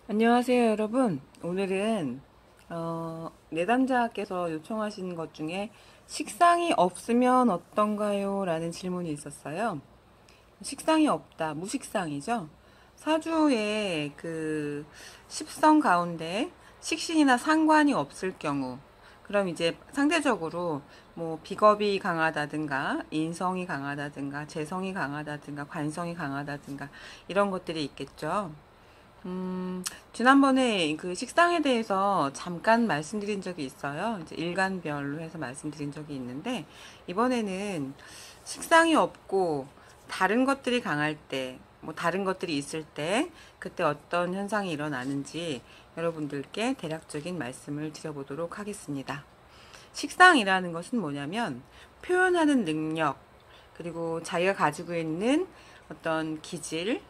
안녕하세요, 여러분. 오늘은 내담자께서 요청하신 것 중에 식상이 없으면 어떤가요? 라는 질문이 있었어요. 식상이 없다, 무식상이죠. 사주에 그 십성 가운데 식신이나 상관이 없을 경우, 그럼 이제 상대적으로 뭐 비겁이 강하다든가, 인성이 강하다든가, 재성이 강하다든가, 관성이 강하다든가, 이런 것들이 있겠죠. 지난번에 그 식상에 대해서 잠깐 말씀드린 적이 있어요. 이제 일간별로 해서 말씀드린 적이 있는데, 이번에는 식상이 없고 다른 것들이 강할 때, 뭐 다른 것들이 있을 때, 그때 어떤 현상이 일어나는지 여러분들께 대략적인 말씀을 드려보도록 하겠습니다. 식상이라는 것은 뭐냐면, 표현하는 능력, 그리고 자기가 가지고 있는 어떤 기질,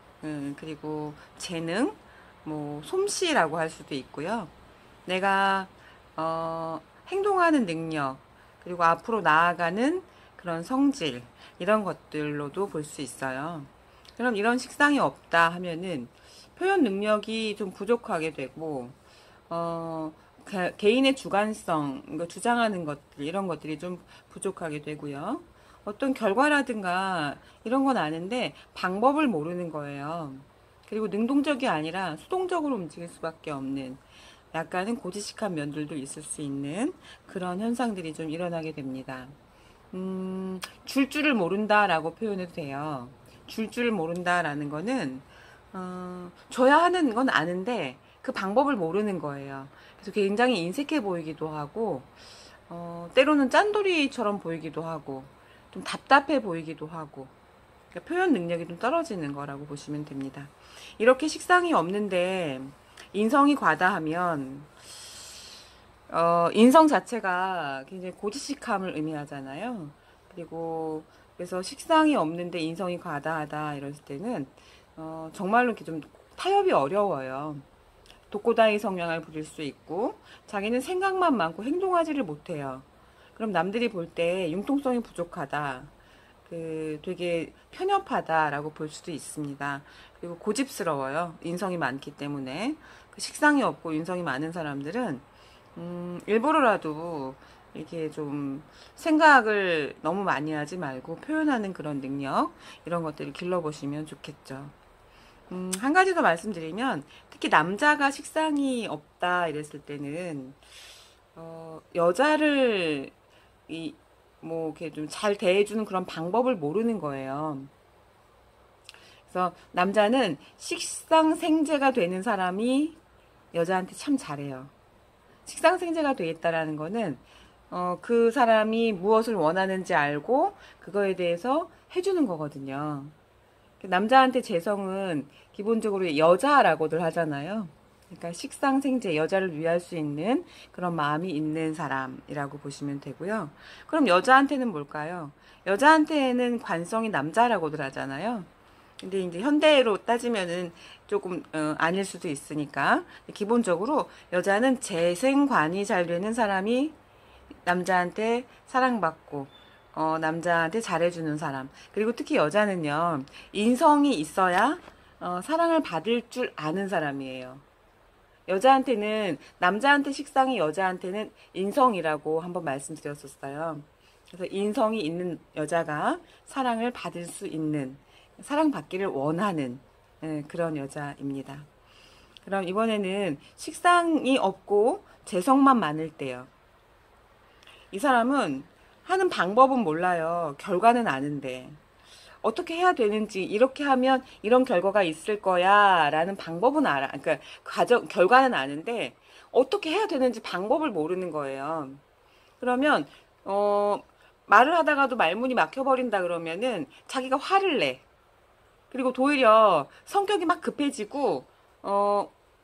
그리고 재능, 뭐 솜씨라고 할 수도 있고요. 내가 행동하는 능력, 그리고 앞으로 나아가는 그런 성질, 이런 것들로도 볼 수 있어요. 그럼 이런 식상이 없다 하면은 표현 능력이 좀 부족하게 되고, 어, 개인의 주관성, 그러니까 주장하는 것들, 이런 것들이 좀 부족하게 되고요. 어떤 결과라든가 이런 건 아는데 방법을 모르는 거예요. 그리고 능동적이 아니라 수동적으로 움직일 수밖에 없는 약간은 고지식한 면들도 있을 수 있는 그런 현상들이 좀 일어나게 됩니다. 줄 줄을 모른다라고 표현해도 돼요. 줄 줄을 모른다라는 거는 줘야 하는 건 아는데 그 방법을 모르는 거예요. 그래서 굉장히 인색해 보이기도 하고 때로는 짠돌이처럼 보이기도 하고 좀 답답해 보이기도 하고 그러니까 표현 능력이 좀 떨어지는 거라고 보시면 됩니다. 이렇게 식상이 없는데 인성이 과다하면 인성 자체가 굉장히 고지식함을 의미하잖아요. 그리고 그래서 식상이 없는데 인성이 과다하다 이랬을 때는 정말로 이렇게 좀 타협이 어려워요. 독고다이 성향을 부릴 수 있고 자기는 생각만 많고 행동하지를 못해요. 그럼 남들이 볼 때 융통성이 부족하다. 그 되게 편협하다라고 볼 수도 있습니다. 그리고 고집스러워요. 인성이 많기 때문에. 그 식상이 없고 인성이 많은 사람들은 일부러라도 이렇게 좀 생각을 너무 많이 하지 말고 표현하는 그런 능력 이런 것들을 길러보시면 좋겠죠. 한 가지 더 말씀드리면 특히 남자가 식상이 없다 이랬을 때는 여자를 이 뭐 이렇게 좀 잘 대해주는 그런 방법을 모르는 거예요. 그래서 남자는 식상생재가 되는 사람이 여자한테 참 잘해요. 식상생재가 되겠다라는 거는 그 사람이 무엇을 원하는지 알고 그거에 대해서 해주는 거거든요. 남자한테 재성은 기본적으로 여자라고들 하잖아요. 그러니까 식상생재, 여자를 위할 수 있는 그런 마음이 있는 사람이라고 보시면 되고요. 그럼 여자한테는 뭘까요? 여자한테는 관성이 남자라고들 하잖아요. 근데 이제 현대로 따지면은 조금 아닐 수도 있으니까 기본적으로 여자는 재생관이 잘 되는 사람이 남자한테 사랑받고 남자한테 잘해주는 사람. 그리고 특히 여자는요, 인성이 있어야 사랑을 받을 줄 아는 사람이에요. 여자한테는, 남자한테 식상이 여자한테는 인성이라고 한번 말씀드렸었어요. 그래서 인성이 있는 여자가 사랑을 받을 수 있는, 사랑받기를 원하는 그런 여자입니다. 그럼 이번에는 식상이 없고 재성만 많을 때요. 이 사람은 하는 방법은 몰라요. 결과는 아는데. 어떻게 해야 되는지, 이렇게 하면 이런 결과가 있을 거야, 라는 방법은 알아. 그러니까, 결과는 아는데, 어떻게 해야 되는지 방법을 모르는 거예요. 그러면, 말을 하다가도 말문이 막혀버린다 그러면은, 자기가 화를 내. 그리고 도리어 성격이 막 급해지고,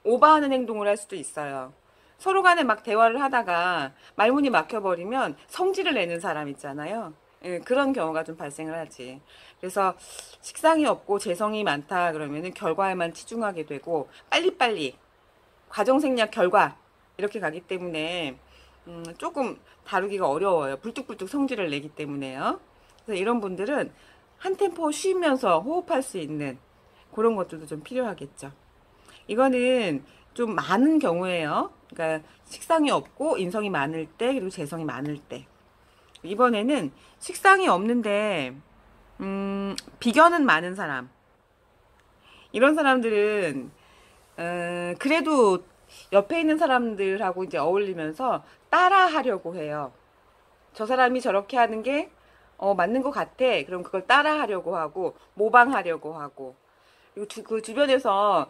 오버하는 행동을 할 수도 있어요. 서로 간에 막 대화를 하다가 말문이 막혀버리면 성질을 내는 사람 있잖아요. 예, 그런 경우가 좀 발생을 하지. 그래서 식상이 없고 재성이 많다 그러면은 결과에만 치중하게 되고 빨리빨리 과정 생략 결과 이렇게 가기 때문에 조금 다루기가 어려워요. 불뚝불뚝 성질을 내기 때문에요. 그래서 이런 분들은 한 템포 쉬면서 호흡할 수 있는 그런 것들도 좀 필요하겠죠. 이거는 좀 많은 경우에요. 그러니까 식상이 없고 인성이 많을 때, 그리고 재성이 많을 때. 이번에는 식상이 없는데 비견은 많은 사람. 이런 사람들은 그래도 옆에 있는 사람들하고 이제 어울리면서 따라하려고 해요. 저 사람이 저렇게 하는 게 맞는 것 같아. 그럼 그걸 따라하려고 하고 모방하려고 하고, 그리고 그 주변에서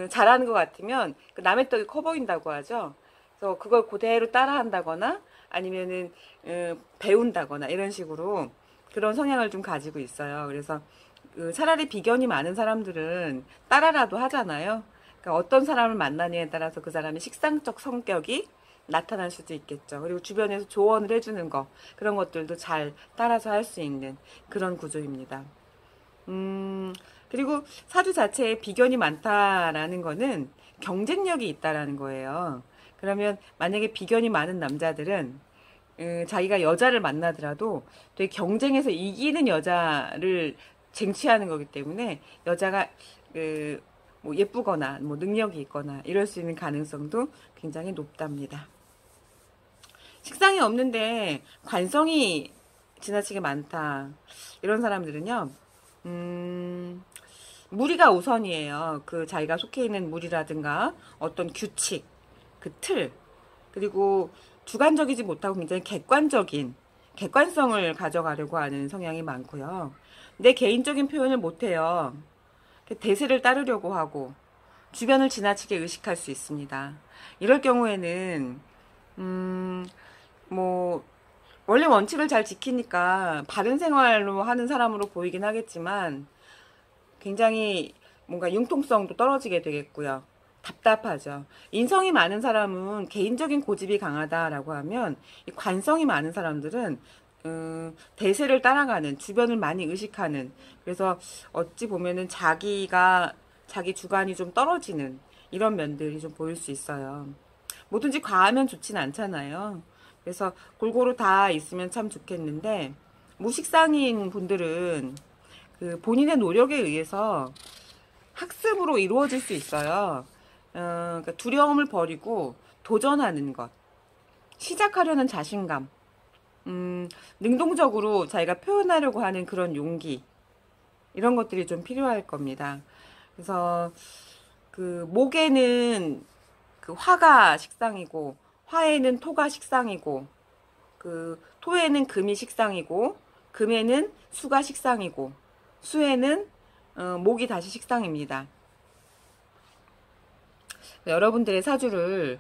잘하는 것 같으면 그 남의 떡이 커 보인다고 하죠. 그래서 그걸 그대로 따라한다거나 아니면은 배운다거나 이런 식으로 그런 성향을 좀 가지고 있어요. 그래서 차라리 비견이 많은 사람들은 따라라도 하잖아요. 그러니까 어떤 사람을 만나느냐에 따라서 그 사람의 식상적 성격이 나타날 수도 있겠죠. 그리고 주변에서 조언을 해주는 거, 그런 것들도 잘 따라서 할 수 있는 그런 구조입니다. 그리고 사주 자체에 비견이 많다라는 거는 경쟁력이 있다라는 거예요. 그러면 만약에 비견이 많은 남자들은 자기가 여자를 만나더라도 되게 경쟁해서 이기는 여자를 쟁취하는 거기 때문에 여자가 뭐 예쁘거나 뭐 능력이 있거나 이럴 수 있는 가능성도 굉장히 높답니다. 식상이 없는데 관성이 지나치게 많다. 이런 사람들은요, 무리가 우선이에요. 그 자기가 속해 있는 무리라든가 어떤 규칙, 그 틀, 그리고 주관적이지 못하고 굉장히 객관성을 가져가려고 하는 성향이 많고요. 내 개인적인 표현을 못해요. 대세를 따르려고 하고 주변을 지나치게 의식할 수 있습니다. 이럴 경우에는 뭐 원래 원칙을 잘 지키니까 바른 생활로 하는 사람으로 보이긴 하겠지만 굉장히 뭔가 융통성도 떨어지게 되겠고요. 답답하죠. 인성이 많은 사람은 개인적인 고집이 강하다라고 하면, 이 관성이 많은 사람들은 대세를 따라가는, 주변을 많이 의식하는, 그래서 어찌 보면은 자기 주관이 좀 떨어지는 이런 면들이 좀 보일 수 있어요. 뭐든지 과하면 좋진 않잖아요. 그래서 골고루 다 있으면 참 좋겠는데, 무식상인 분들은 그 본인의 노력에 의해서 학습으로 이루어질 수 있어요. 그러니까 두려움을 버리고 도전하는 것, 시작하려는 자신감, 능동적으로 자기가 표현하려고 하는 그런 용기, 이런 것들이 좀 필요할 겁니다. 그래서 그 목에는 그 화가 식상이고, 화에는 토가 식상이고, 그 토에는 금이 식상이고, 금에는 수가 식상이고, 수에는 목이 다시 식상입니다. 여러분들의 사주를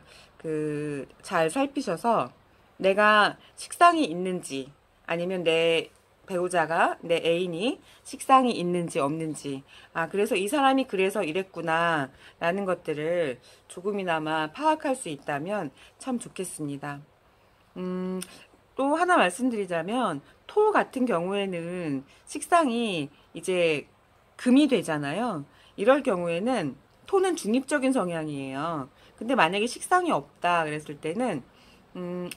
잘 살피셔서 내가 식상이 있는지, 아니면 내 배우자가, 내 애인이 식상이 있는지 없는지, 그래서 이 사람이 그래서 이랬구나 라는 것들을 조금이나마 파악할 수 있다면 참 좋겠습니다. 또 하나 말씀드리자면, 토 같은 경우에는 식상이 이제 금이 되잖아요. 이럴 경우에는 토는 중립적인 성향이에요. 근데 만약에 식상이 없다 그랬을 때는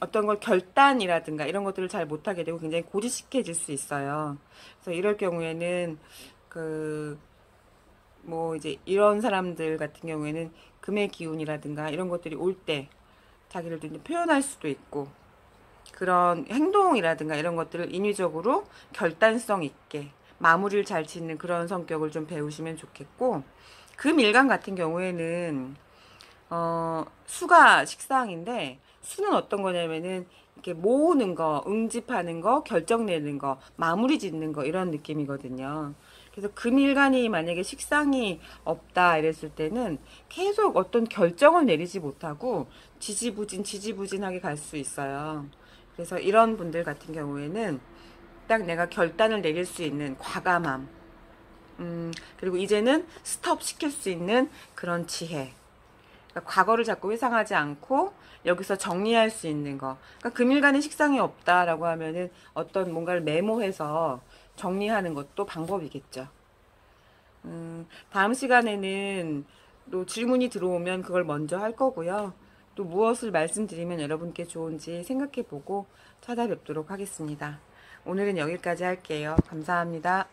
어떤 걸 결단이라든가 이런 것들을 잘 못하게 되고 굉장히 고지식해질 수 있어요. 그래서 이럴 경우에는 뭐 이제 이런 사람들 같은 경우에는 금의 기운이라든가 이런 것들이 올 때 자기를 좀 표현할 수도 있고, 그런 행동이라든가 이런 것들을 인위적으로 결단성 있게 마무리를 잘 짓는 그런 성격을 좀 배우시면 좋겠고, 금일간 같은 경우에는 수가 식상인데, 수는 어떤 거냐면은 이렇게 모으는 거, 응집하는 거, 결정 내는 거, 마무리 짓는 거, 이런 느낌이거든요. 그래서 금일간이 만약에 식상이 없다 이랬을 때는 계속 어떤 결정을 내리지 못하고 지지부진하게 갈 수 있어요. 그래서 이런 분들 같은 경우에는 딱 내가 결단을 내릴 수 있는 과감함, 그리고 이제는 스톱 시킬 수 있는 그런 지혜, 그러니까 과거를 자꾸 회상하지 않고 여기서 정리할 수 있는 거. 그러니까 금일간에 식상이 없다라고 하면은 어떤 뭔가를 메모해서 정리하는 것도 방법이겠죠. 다음 시간에는 또 질문이 들어오면 그걸 먼저 할 거고요. 또 무엇을 말씀드리면 여러분께 좋은지 생각해 보고 찾아뵙도록 하겠습니다. 오늘은 여기까지 할게요. 감사합니다.